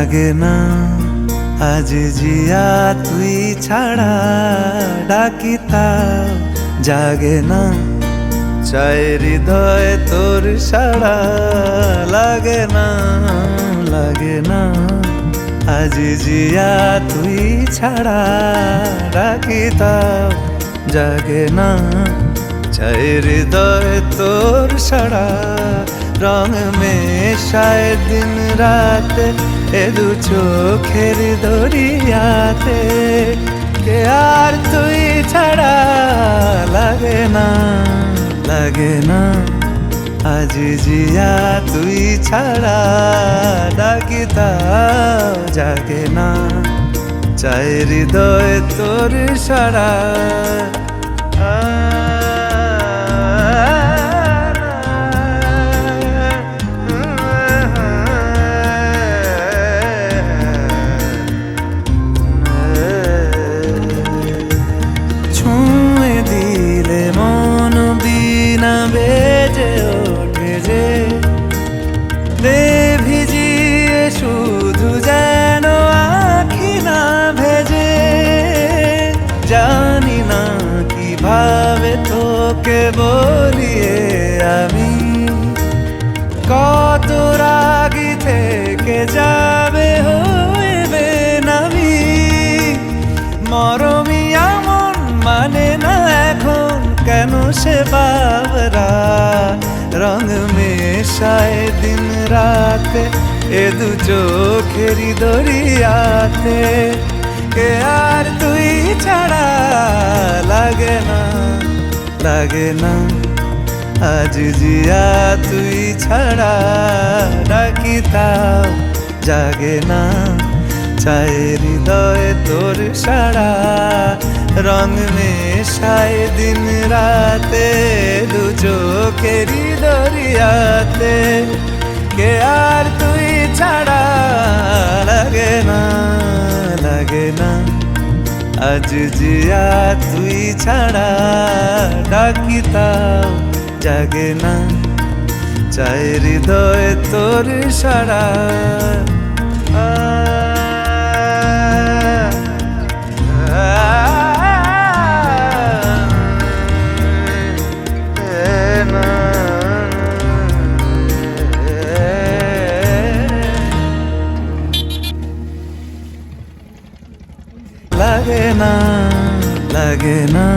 লাগে না আজ জিয়া তুই ছাড়া, ডাকি তাও জাগে না, চাই হৃদয় তোর সাড়া। লাগে না লাগে না আজ জিয়া তুই ছাড়া, ডাকি তাও জাগে না, চাই হৃদয় তোর সাড়া। রং মেশায় দিন রাত এ দু চোখের দরিয়াতে, কে আর তুই ছাড়া। লাগে না লাগে না আজ জিয়া তুই ছাড়া, ডাকি তাও জাগে না, চাই হৃদয় তোর সাড়া। ছুঁয়ে দিলে মন বিনা বেজে ওঠে যে, দে ভিজিয়ে শুধু যেন আখি না ভেজে। জানি না কিভাবে তোকে বলিয়ে আমি, কত রাগি থেকে যাবে হইবে নামি। মরমিয়া মন মানে না এখন কেন সে বাবরা, রং মেশায় দিন রাতে এ দু চোখেরই দরিয়াতে, কে আর তুই ছাড়া। লাগে না লাগে না আজ জিয়া তুই ছাড়া, ডাকি তাও জাগে না, চাই হৃদয় তোর সাড়া। রং মেশায় দিন রাতে দু চোখেরই দরিয়াতে, কে আর তুই ছাড়া। লাগে না লাগে না আজ জিয়া তুই ছাড়া, ডাকি তাও জাগে না, চাই হৃদয় তোর সাড়া। লাগে না লাগে না